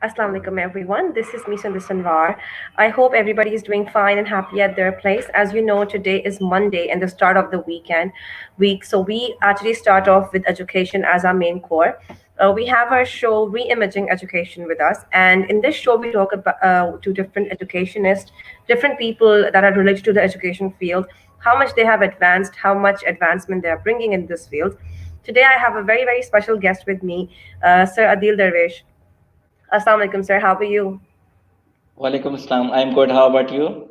Assalamu alaikum everyone. This is Misa Sanvar. I hope everybody is doing fine and happy at their place. As you know, today is Monday and the start of the week. So we actually start off with education as our main core. We have our show Reimaging Education with us, and in this show we talk about to different educationists, different people that are related to the education field, how much they have advanced, how much advancement they are bringing in this field. Today I have a very special guest with me, Sir Adeel Durvesh. Assalamu alaikum, sir. How are you? Walaikum Assalam. I'm good. How about you?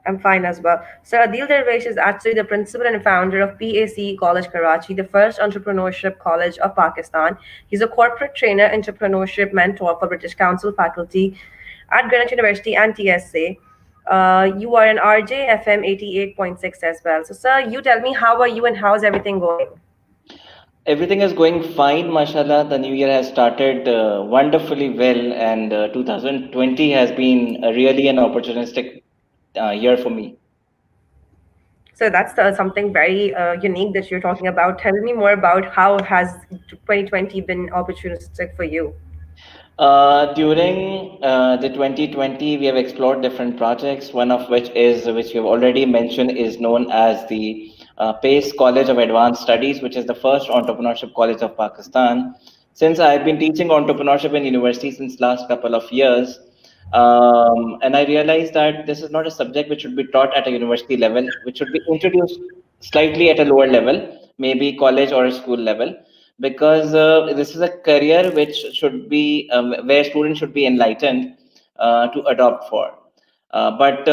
I'm fine as well. Sir Adeel Darvesh is actually the principal and founder of PAC College Karachi, the first entrepreneurship college of Pakistan. He's a corporate trainer, entrepreneurship mentor for British Council faculty at Greenwich University and TSA. You are an RJ FM 88.6 as well. So, sir, you tell me, how are you and how's everything going? Everything is going fine, mashallah. The new year has started wonderfully well, and 2020 has been really an opportunistic year for me. So that's something very unique that you're talking about. Tell me more about how has 2020 been opportunistic for you? During the 2020, we have explored different projects. One of which we have already mentioned, is known as the PACE College of Advanced Studies, which is the first entrepreneurship college of Pakistan. Since I've been teaching entrepreneurship in university since last couple of years, and I realized that this is not a subject which should be taught at a university level, which should be introduced slightly at a lower level, maybe college or a school level, because this is a career which should be where students should be enlightened to adopt for. But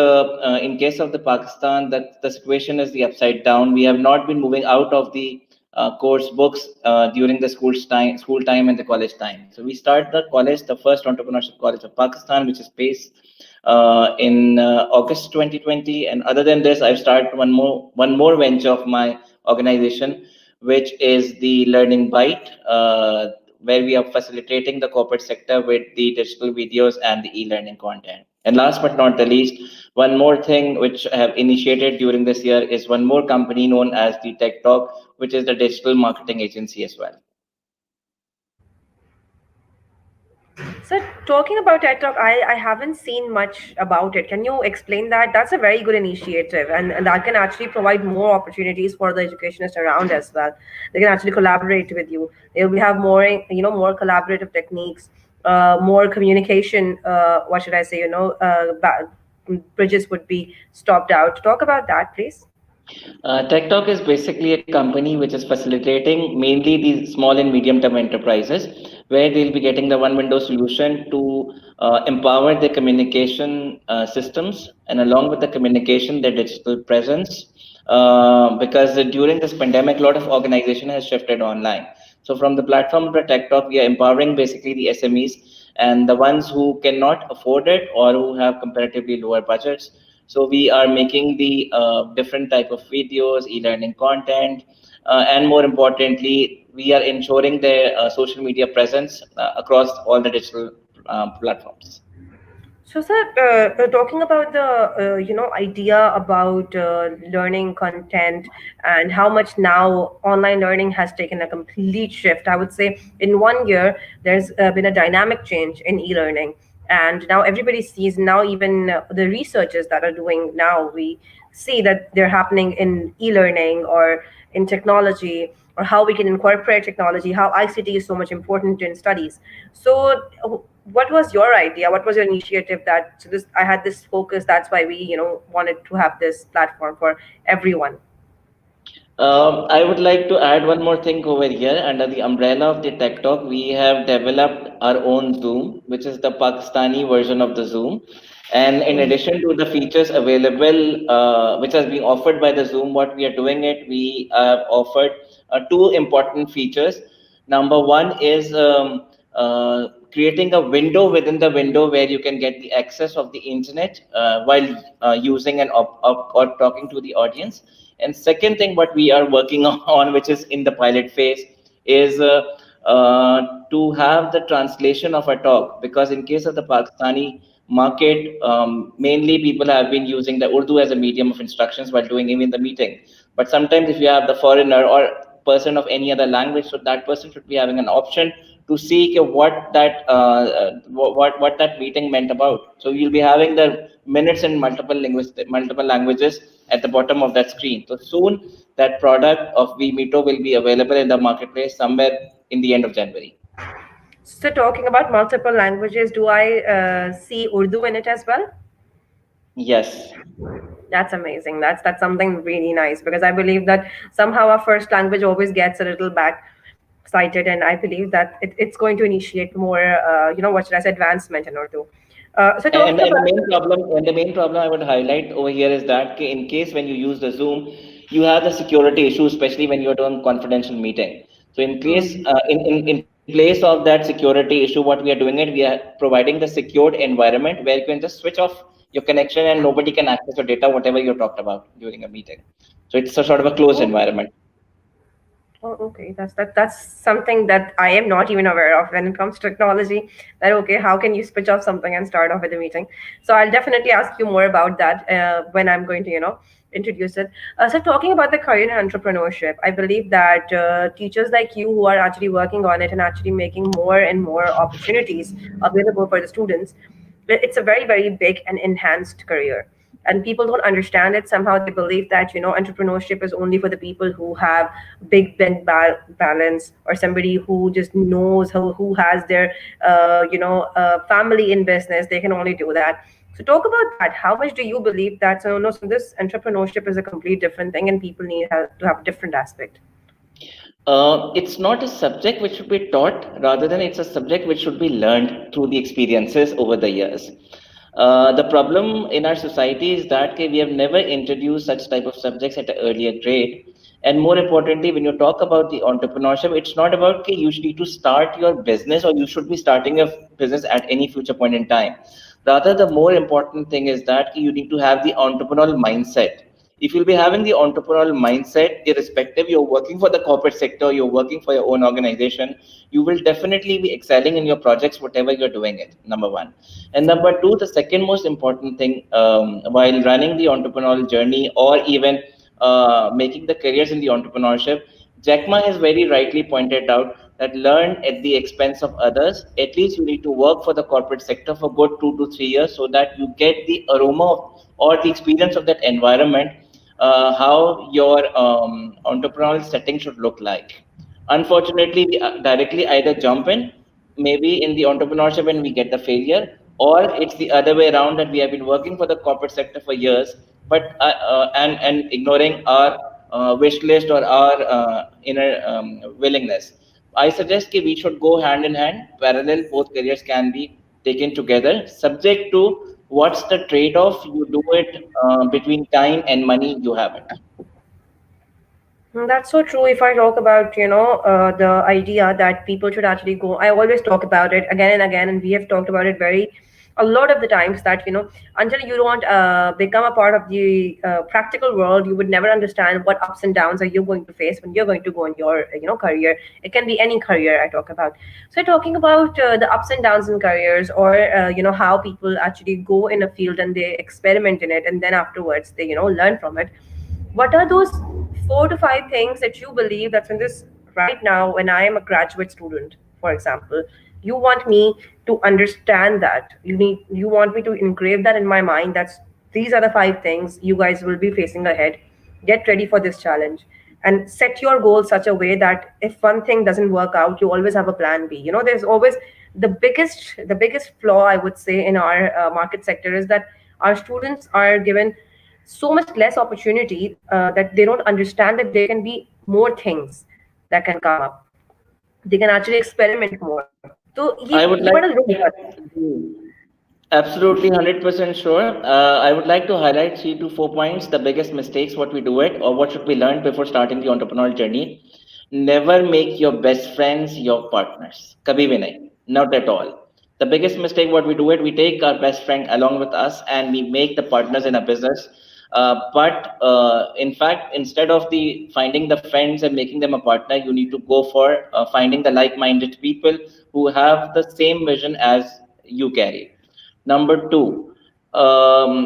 in case of the Pakistan, the situation is the upside down. We have not been moving out of the course books during the school time and the college time. So we start the college, the first entrepreneurship college of Pakistan, which is PACE, in August 2020. And other than this, I've started one more venture of my organization, which is the Learning Byte, where we are facilitating the corporate sector with the digital videos and the e-learning content. And last but not the least, one more thing which I have initiated during this year is one more company known as the Tech Talk, which is the digital marketing agency as well. So talking about TED Talk, I haven't seen much about it. Can you explain that? That's a very good initiative, and that can actually provide more opportunities for the educationists around as well. They can actually collaborate with you. They'll have more, more collaborative techniques, more communication. What should I say? Bridges would be stopped out. Talk about that, please. TechTalk is basically a company which is facilitating mainly the small and medium term enterprises, where they'll be getting the one window solution to empower their communication systems, and along with the communication, their digital presence. Because during this pandemic, a lot of organization has shifted online. So from the platform of the TechTalk, we are empowering basically the SMEs and the ones who cannot afford it or who have comparatively lower budgets. So we are making the different type of videos, e-learning content, and more importantly, we are ensuring their social media presence across all the digital platforms. So, sir, talking about the idea about learning content and how much now online learning has taken a complete shift. I would say in 1 year there's been a dynamic change in e-learning, and now everybody sees. Now even the researchers that are doing now, we see that they're happening in e-learning or in technology, or how we can incorporate technology, how ICT is so much important in studies. So what was your idea? What was your initiative? That so this I had this focus. That's why we wanted to have this platform for everyone. I would like to add one more thing over here. Under the umbrella of the Tech Talk, we have developed our own Zoom, which is the Pakistani version of the Zoom. And in addition to the features available, which has been offered by the Zoom, what we are doing it, we have offered two important features. Number one is creating a window within the window where you can get the access of the internet while using an or talking to the audience. And second thing, what we are working on, which is in the pilot phase, is to have the translation of a talk. Because in case of the Pakistani market, mainly people have been using the Urdu as a medium of instructions while doing even the meeting. But sometimes if you have the foreigner or person of any other language, so that person should be having an option to see what that what that meeting meant about. So you'll be having the minutes in multiple languages at the bottom of that screen. So soon that product of vMeeto will be available in the marketplace somewhere in the end of January. So talking about multiple languages, do I see Urdu in it as well? Yes. That's amazing. That's something really nice because I believe that somehow our first language always gets a little back cited, and I believe that it's going to initiate more, what should I say, advancement in Urdu. So And, talking and the about main problem, and the main problem I would highlight over here is that in case when you use the Zoom, you have the security issue, especially when you're doing confidential meeting. So in case, Mhm. in place of that security issue, what we are doing it, we are providing the secured environment where you can just switch off your connection and nobody can access your data, whatever you talked about during a meeting. So it's a sort of a closed Oh, environment. oh, okay. That's something that I am not even aware of when it comes to technology. That okay, how can you switch off something and start off with a meeting? So I'll definitely ask you more about that when I'm going to, introduce it. So talking about the career and entrepreneurship, I believe that teachers like you who are actually working on it and actually making more and more opportunities available for the students, it's a very very big and enhanced career, and people don't understand it. Somehow they believe that entrepreneurship is only for the people who have big bank balance, or somebody who just knows who has their family in business. They can only do that. So talk about that. How much do you believe that? So no, so this entrepreneurship is a complete different thing, and people need to have a different aspect. It's not a subject which should be taught, rather than it's a subject which should be learned through the experiences over the years. The problem in our society is that okay, we have never introduced such type of subjects at an earlier grade. And more importantly, when you talk about the entrepreneurship, it's not about okay, you need to start your business or you should be starting a business at any future point in time. Rather, the more important thing is that okay, you need to have the entrepreneurial mindset. If you'll be having the entrepreneurial mindset, irrespective you're working for the corporate sector, you're working for your own organization, you will definitely be excelling in your projects, whatever you're doing it. Number one. And number two, the second most important thing while running the entrepreneurial journey or even making the careers in the entrepreneurship, Jack Ma has very rightly pointed out that learn at the expense of others. At least you need to work for the corporate sector for good 2 to 3 years so that you get the aroma or the experience of that environment, how your entrepreneurial setting should look like. Unfortunately, we directly either jump in, maybe in the entrepreneurship when we get the failure, or it's the other way around that we have been working for the corporate sector for years, but and ignoring our wish list or our inner willingness. I suggest that we should go hand in hand, parallel. Both careers can be taken together, subject to what's the trade-off. You do it between time and money. You have it. That's so true. If I talk about, the idea that people should actually go, I always talk about it again and again, and we have talked about it a lot of the times that, until you don't become a part of the practical world, you would never understand what ups and downs are you going to face when you're going to go in your, career. It can be any career I talk about. So talking about the ups and downs in careers, or, how people actually go in a field and they experiment in it, and then afterwards they, learn from it. What are those 4 to 5 things that you believe that's in this right now when I am a graduate student, for example? You want me to understand that. You want me to engrave that in my mind. That's these are the 5 things you guys will be facing ahead. Get ready for this challenge and set your goals such a way that if one thing doesn't work out, you always have a plan B. There's always the biggest flaw I would say in our market sector is that our students are given so much less opportunity that they don't understand that there can be more things that can come up. They can actually experiment more. So I would you like want to look at. absolutely 100% sure. I would like to highlight 3 to 4 points, the biggest mistakes, what we do it, or what should be learned before starting the entrepreneurial journey. Never make your best friends your partners. Kabhi bhi nahi. Not at all. The biggest mistake, what we do it, we take our best friend along with us and we make the partners in a business. But in fact, instead of the finding the friends and making them a partner, you need to go for finding the like-minded people who have the same vision as you carry. Number two,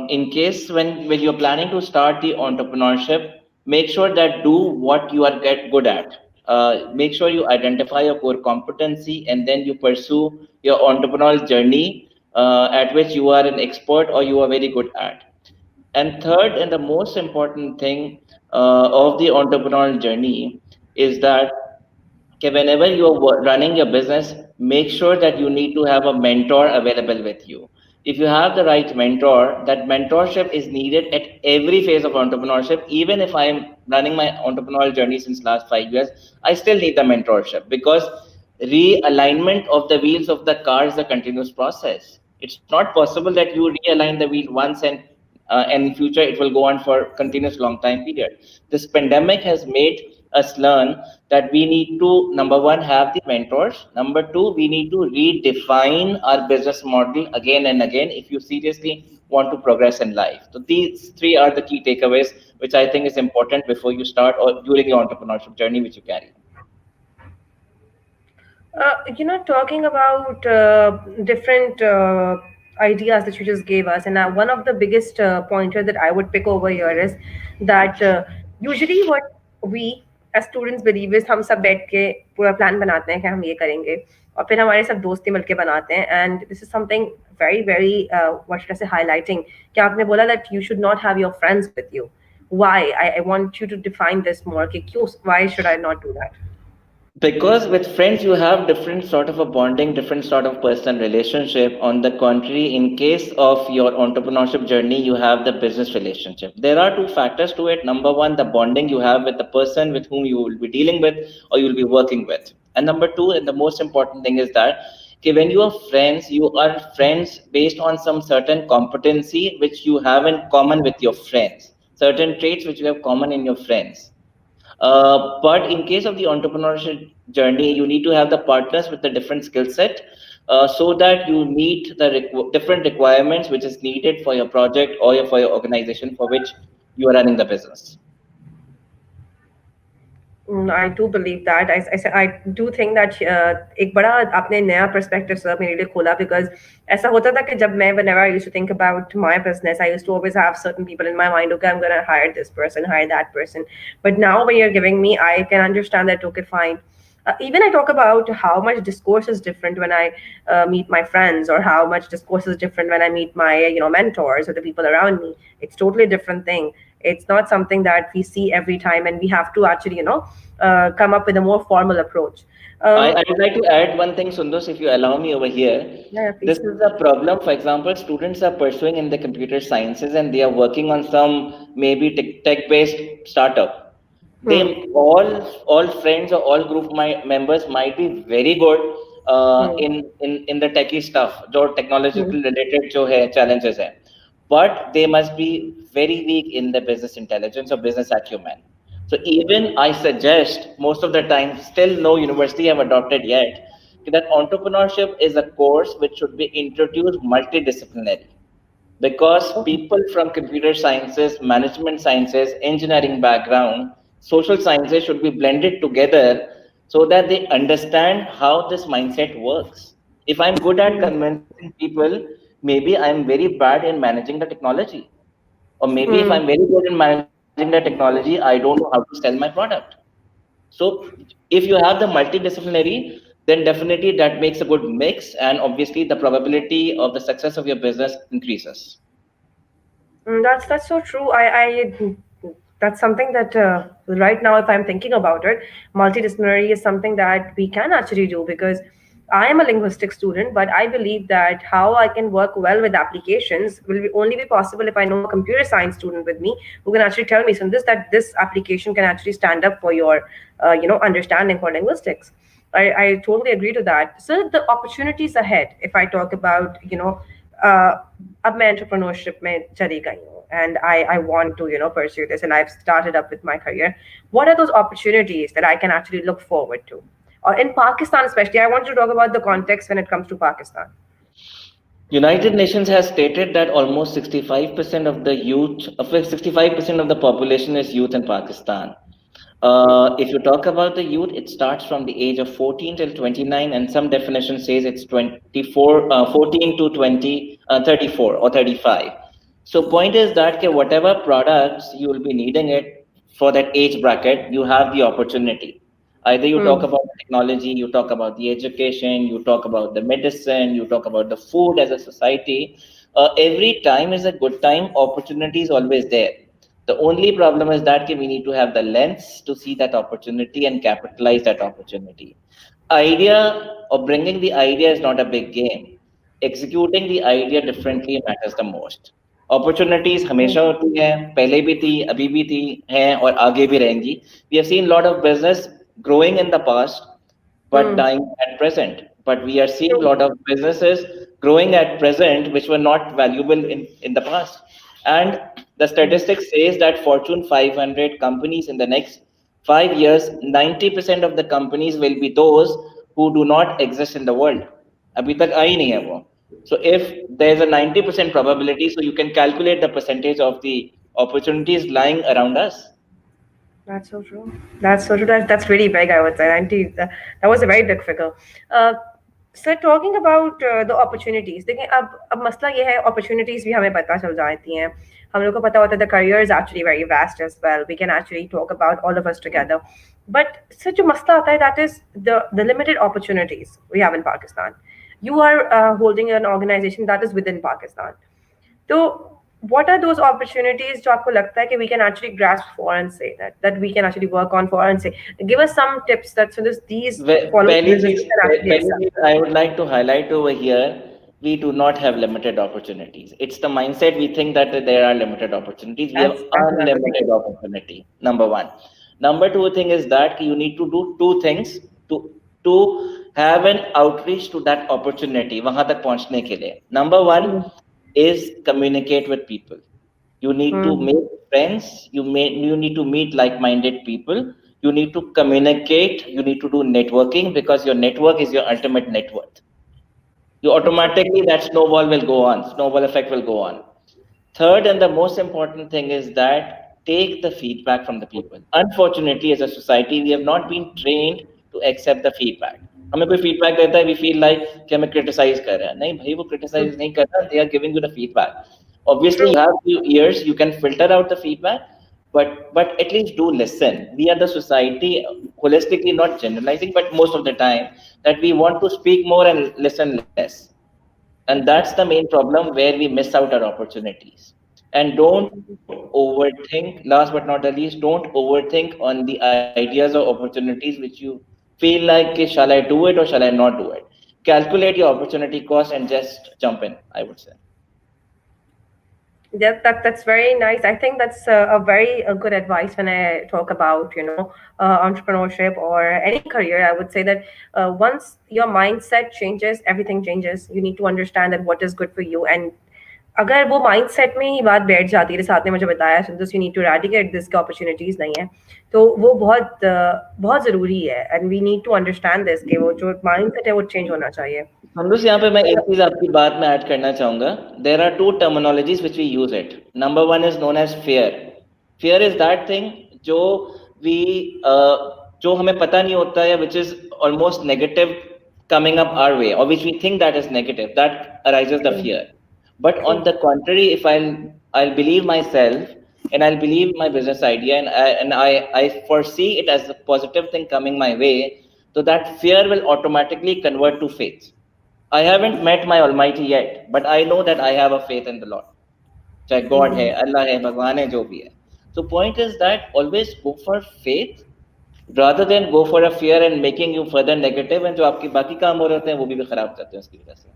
in case when you're planning to start the entrepreneurship, make sure that do what you are get good at. Make sure you identify your core competency, and then you pursue your entrepreneurial journey at which you are an expert or you are very good at. And third, and the most important thing of the entrepreneurial journey is that, okay, whenever you are running your business, make sure that you need to have a mentor available with you. If you have the right mentor, that mentorship is needed at every phase of entrepreneurship. Even if I am running my entrepreneurial journey since last 5 years, I still need the mentorship, because realignment of the wheels of the car is a continuous process. It's not possible that you realign the wheel once and in future it will go on for continuous long time period. This pandemic has made us learn that we need to, number one, have the mentors. Number two, we need to redefine our business model again and again if you seriously want to progress in life. So these three are the key takeaways which I think is important before you start or during your entrepreneurship journey which you carry. Talking about different ideas that you just gave us, and one of the biggest pointer that I would pick over here is that usually what we as students believe is हम सब बैठ के पूरा plan बनाते हैं कि हम ये करेंगे और फिर हमारे सब दोस्ती मिलके बनाते हैं and this is something very what should I say highlighting कि आपने बोला that you should not have your friends with you. Why? I want you to define this more कि क्यों, why should I not do that? Because with friends you have different sort of a bonding, different sort of personal relationship. On the contrary, in case of your entrepreneurship journey, you have the business relationship. There are two factors to it. Number one, the bonding you have with the person with whom you will be dealing with or you will be working with. And number two, and the most important thing is that, okay, when you are friends based on some certain competency which you have in common with your friends, certain traits which you have common in your friends. But in case of the entrepreneurship journey, you need to have the partners with the different skill set, so that you meet the different requirements which is needed for your project or for your organization for which you are running the business. I do believe that. I do think that एक बड़ा आपने नया perspective sir मेरे लिए खोला because ऐसा होता था कि जब मैं whenever I used to think about my business, I used to always have certain people in my mind. Okay, I'm gonna hire this person, hire that person. But now when you're giving me, I can understand that. Okay, fine. Even I talk about how much discourse is different when I meet my friends, or how much discourse is different when I meet my mentors or the people around me. It's totally a different thing. It's not something that we see every time, and we have to actually come up with a more formal approach. I would like to add one thing, Sundus, if you allow me over here. Yeah, This please. is a problem. For example, students are pursuing in the computer sciences and they are working on some maybe tech-based startup. Hmm. They all friends or all group members might be very good Hmm. in the techie stuff, जो Hmm. technological related जो है challenges है, but they must be very weak in the business intelligence or business acumen. So even I suggest most of the time, still no university have adopted yet, that entrepreneurship is a course which should be introduced multidisciplinary, because Okay. people from computer sciences, management sciences, engineering background, social sciences should be blended together so that they understand how this mindset works. If I'm good at Hmm. convincing people, maybe I'm very bad in managing the technology. Or maybe if Hmm. I'm very good in managing the technology, I don't know how to sell my product. So if you have the multidisciplinary, then definitely that makes a good mix, and obviously the probability of the success of your business increases. That's so true. That's something that right now, if I'm thinking about it, multidisciplinary is something that we can actually do because I am a linguistic student, but I believe that how I can work well with applications will only be possible if I know a computer science student with me who can actually tell me, so this application can actually stand up for your understanding for linguistics. I totally agree to that. So the opportunities ahead, if I talk about, uh, अब मैं entrepreneurship में चली गई हूँ and I want to pursue this and I've started up with my career. What are those opportunities that I can actually look forward to? Or in Pakistan especially, I want to talk about the context when it comes to Pakistan. United Nations has stated that almost 65% of the youth, 65% of the population is youth in Pakistan. If you talk about the youth, it starts from the age of 14 till 29, and some definition says it's 14 to 34 or 35. So point is that okay, whatever products you will be needing it for that age bracket, you have the opportunity. Either you talk Hmm. about technology, you talk about the education, you talk about the medicine, you talk about the food as a society. Every time is a good time. Opportunity is always there. The only problem is that we need to have the lens to see that opportunity and capitalize that opportunity. Idea or bringing the idea is not a big game. Executing the idea differently matters the most. Opportunities हमेशा होती हैं, पहले भी थी, अभी भी थी, हैं और आगे भी रहेंगी. We have seen a lot of business growing in the past but Hmm. dying at present. But we are seeing a True. lot of businesses growing at present which were not valuable in the past. And the statistics says that Fortune 500 companies in the next 5 years, 90% of the companies will be those who do not exist in the world. अभी तक आई नहीं है वो. So if there is a 90% probability, so you can calculate the percentage of the opportunities lying around us. That's so true. That's so true. That's really big, I would say. 90, that was a very big figure. Uh, sir talking about the opportunities देखिए अब मसला ये है opportunities भी हमें पता चल जाती हैं हम लोग को पता होता है the career is actually very vast as well we can actually talk about all of us together but sir जो मसला आता है that is the limited opportunities we have in Pakistan you are holding an organization that is within Pakistan तो what are those opportunities जो आपको लगता है कि we can actually grasp for and say that we can actually work on for and say give us some tips that so this these following businesses can actually Pehli excel. cheez I would like to highlight over here, we do not have limited opportunities. It's the mindset we think that there are limited opportunities. We have That's another thing. unlimited opportunity. Number one. Number two thing is that you need to do two things to have an outreach to that opportunity. वहां तक पहुंचने के लिए. Number one Hmm. is communicate with people. You need to Hmm. make friends. You need to meet like-minded people. You need to communicate. You need to do networking because your network is your ultimate net worth. You That's so automatically that snowball will go on. Snowball effect will go on. Third and the most important thing is that take the feedback from the people. Unfortunately, as a society, we have not been trained to accept the feedback. हमें कोई feedback देता है, we feel like कि हमें criticize कर रहा है. नहीं भाई वो true. criticize नहीं कर रहा, they are giving you the feedback. Obviously, True. you have few ears, you can filter out the feedback, but at least do listen. We are the society, holistically not generalizing, but most of the time that we want to speak more and listen less. And That's that's so the main problem where we miss out our opportunities. And don't overthink, last but not the least, don't overthink on the ideas or opportunities which you feel like, shall I do it or shall I not do it? Calculate your opportunity cost and just jump in, I would say. that's very nice. I think that's a very good advice when I talk about entrepreneurship or any career. I would say that once your mindset changes, everything changes. You need to understand that what is good for you and अगर वो mindset में ही बात बैठ जाती है जैसे आपने मुझे बताया सिंधुस you need to eradicate this की अपॉर्चुनिटीज नहीं है तो वो बहुत जरूरी है and we need to understand this कि वो जो माइंडसेट है वो चेंज होना चाहिए संतोष यहाँ पे मैं एक चीज आपकी बात में ऐड करना चाहूंगा. There are two terminologies which we use it. Number one is known as fear. Fear is that thing जो वी जो हमें पता नहीं होता है which is almost negative coming up our way or which we think that is negative, that arises the True. fear. But on True. the contrary, if I'll believe myself and I'll believe my business idea and I foresee it as a positive thing coming my way, so that fear will automatically convert to faith. I haven't met my Almighty yet, but I know that I have a faith in the Lord. चाहे God है, Allah है, भगवान है, जो भी है. So point is that always go for faith rather than go for a fear and making you further negative, and जो आपकी बाकी काम हो रहे होते हैं वो भी खराब करते हैं उसकी वजह से.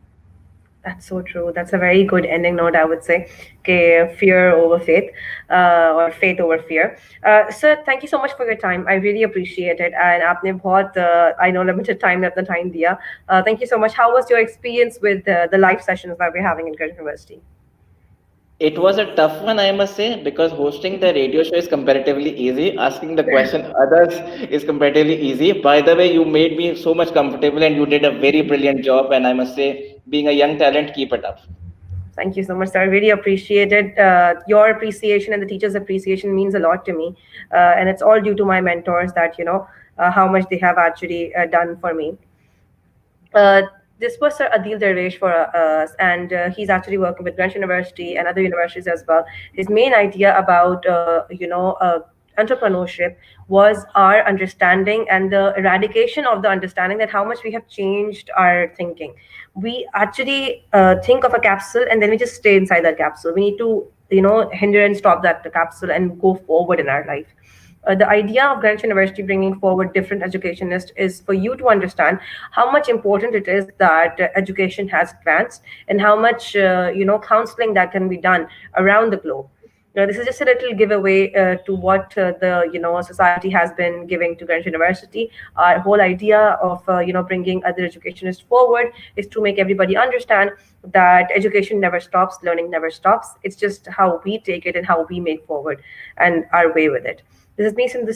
That's so true. That's a very good ending note, I would say. Okay, fear over faith, or faith over fear. Sir, thank you so much for your time. I really appreciate it. And आपने बहुत, I know, limited time at the time दिया. Thank you so much. How was your experience with the live sessions that we're having in Greenwich University? It was a tough one, I must say, because hosting the radio show is comparatively easy. Asking the question others is comparatively easy. By the way, you made me so much comfortable and you did a very brilliant job. And I must say, being a young talent, keep it up. Thank you so much, sir. I really appreciate it. Your appreciation and the teachers' appreciation means a lot to me, and it's all due to my mentors that how much they have actually done for me. Uh, this was Sir Adeel Durvesh for us, and he's actually working with Greenwich University and other universities as well. His main idea about entrepreneurship was our understanding and the eradication of the understanding that how much we have changed our thinking. We actually think of a capsule and then we just stay inside that capsule. We need to, hinder and stop that capsule and go forward in our life. The idea of Greenwich University bringing forward different educationists is for you to understand how much important it is that education has advanced and how much counseling that can be done around the globe. This is just a little giveaway to what the society has been giving to Greenwich University. Our whole idea of bringing other educationists forward is to make everybody understand that education never stops, learning never stops. It's just how we take it and how we make forward and our way with it. This is me, Sindhu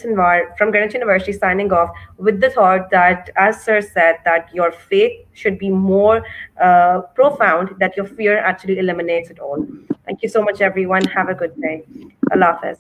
from Greenwich University, signing off with the thought that, as Sir said, that your faith should be more profound, that your fear actually eliminates it all. Thank you so much, everyone. Have a good day. Allah Hafiz.